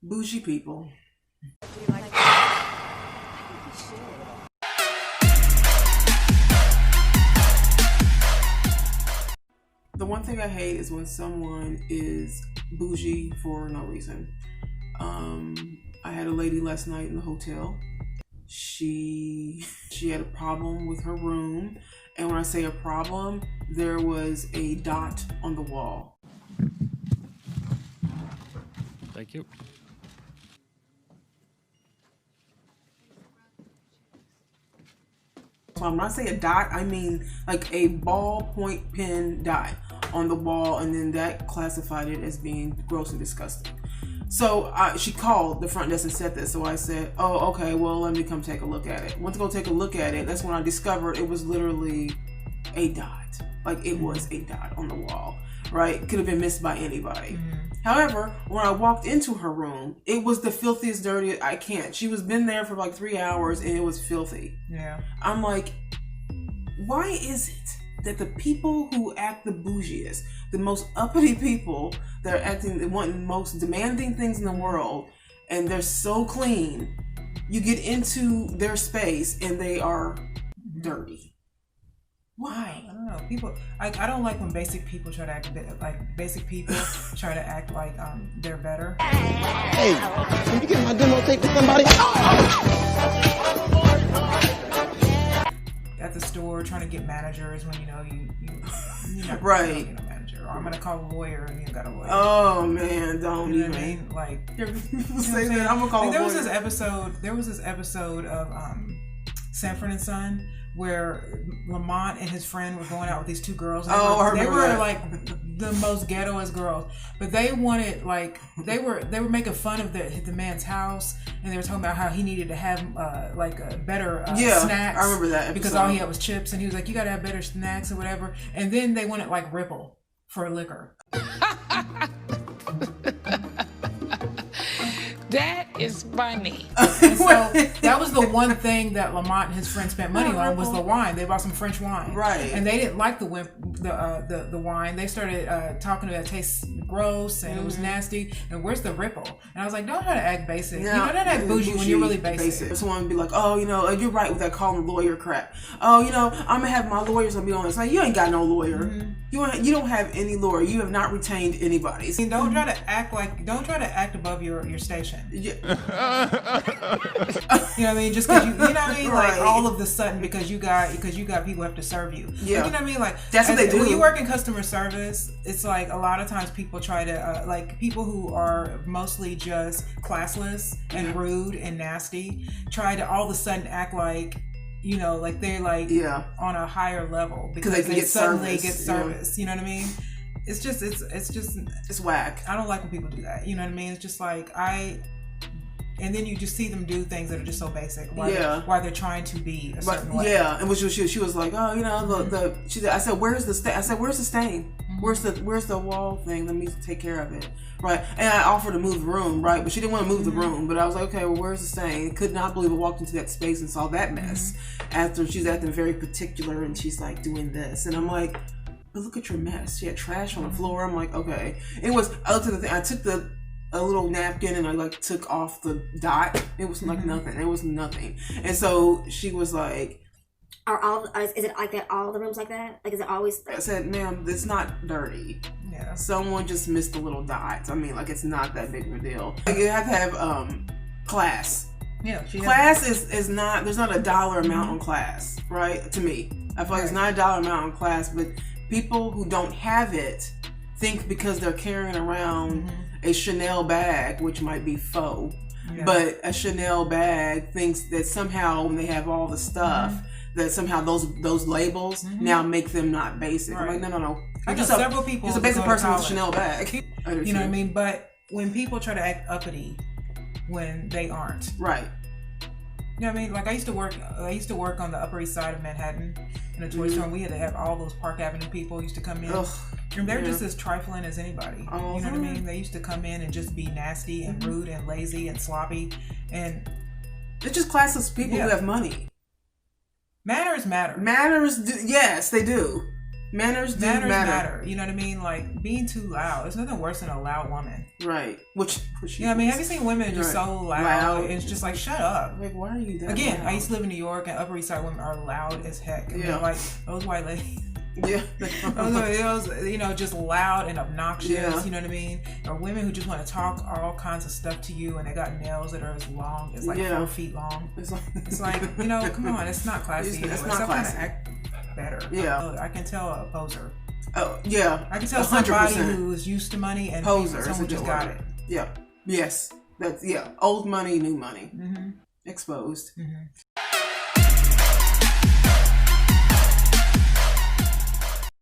Bougie people. The one thing I hate is when someone is bougie for no reason. I had a lady last night in the hotel. She had a problem with her room, and when I say a problem, there was a dot on the wall. Thank you. So when I say a dot, I mean like a ballpoint pen dot on the wall, and then that classified it as being gross and disgusting. So she called the front desk and said this. So I said, oh, okay, well, let me come take a look at it. Went to go take a look at it. That's when I discovered it was literally a dot. Like it was a dot on the wall, right? Could have been missed by anybody. However, when I walked into her room, it was the filthiest, dirtiest. I can't. She was been there for like 3 hours and it was filthy. Yeah. I'm like, why is it that the people who act the bougiest, the most uppity people that are acting, wanting the most demanding things in the world, and they're so clean, you get into their space and they are dirty? Why? I don't know. People, I don't like when basic people try to act like basic people try to act like they're better. Hey, can you get my demo tape to somebody? At the store trying to get managers when you're not right. Get a manager. Or I'm gonna call a lawyer and you got a lawyer. Oh man, don't you know even. What I mean? Like people say that. I'm gonna call a lawyer. There was this episode of Sanford and Son where Lamont and his friend were going out with these two girls. And they were that. like the most ghettoest girls, but they wanted they were making fun of the man's house, and they were talking about how he needed to have like a better snacks. I remember that episode. Because all he had was chips, and he was like, "You got to have better snacks or whatever." And then they wanted like Ripple for liquor. That is funny. And so that was the one thing that Lamont and his friend spent money on was the wine. They bought some French wine, right? And they didn't like the wine. They started talking about it tastes gross and it was nasty. And where's the Ripple? And I was like, don't try to act basic. Yeah, don't act bougie when you're really basic. Someone would be like, oh, you're right with that calling lawyer crap. Oh, I'm gonna have my lawyers gonna be on this. Like, you ain't got no lawyer. You don't have any lawyer. You have not retained anybody. And don't try to act above your station. Yeah. You know what I mean? Just because you know what I mean? Right. Like all of the sudden because you got people who have to serve you. Yeah. Like, you know what I mean? Like that's what they do. When you work in customer service, it's like a lot of times people try to like people who are mostly just classless and rude and nasty try to all of a sudden act like like they're like on a higher level because they suddenly get service. You know what I mean? It's just it's whack. I don't like when people do that. You know what I mean? It's just like and then you just see them do things that are just so basic. Why they're trying to be a certain way. Yeah, and she was like, oh, I said, where's the stain? I said, where's the stain? Where's the wall thing? Let me take care of it. Right, and I offered to move the room, right, but she didn't want to move the room. But I was like, okay, well, where's the stain? Could not believe I walked into that space and saw that mess. After she's acting very particular and she's like doing this, and I'm like, but look at your mess. She had trash on the floor. I'm like, okay. I looked at the thing. I took a little napkin and I like took off the dot. It was like nothing. It was nothing. And so she was like, is it like that? All the rooms like that? Like, is it always? I said, ma'am, it's not dirty. Yeah. Someone just missed a little dot. I mean, like, it's not that big of a deal. Like, you have to have class. Yeah. Class is not. There's not a dollar amount on class, right? To me, I feel like it's not a dollar amount on class, but people who don't have it think because they're carrying around a Chanel bag, which might be faux, but a Chanel bag thinks that somehow when they have all the stuff, that somehow those labels now make them not basic. Right. I'm like, no. I know several people. It's a basic person with a Chanel bag. You know what I mean? But when people try to act uppity when they aren't. Right. You know what I mean? Like I used to work on the Upper East Side of Manhattan in a toy store, and we had to have all those Park Avenue people used to come in. And they're just as trifling as anybody. You know what I mean? They used to come in and just be nasty and rude and lazy and sloppy, and it's just classless people who have money. Manners matter. Manners, yes, they do. Manners do Manners matter. matter. You know what I mean? Like being too loud. There's nothing worse than a loud woman. Right. Which You know what I mean? Have you seen women just Right. so loud? It's just like, shut up. Like, why are you that Again, loud? I used to live in New York, and Upper East Side women are loud as heck. And Yeah. they're like those white ladies. Yeah. Those, you know, just loud and obnoxious. Yeah. You know what I mean? Or women who just want to talk all kinds of stuff to you, and they got nails that are as long as like Yeah. 4 feet long. It's It's like, you know, come on, it's not classy. It's anyway. not Sometimes classy. act better. Yeah. I can tell a poser. Oh, yeah. I can tell 100%. somebody who's used to money and Poser. someone who just got it. Yeah. Yes. That's, old money, new money. Mm-hmm. Exposed. Mm-hmm.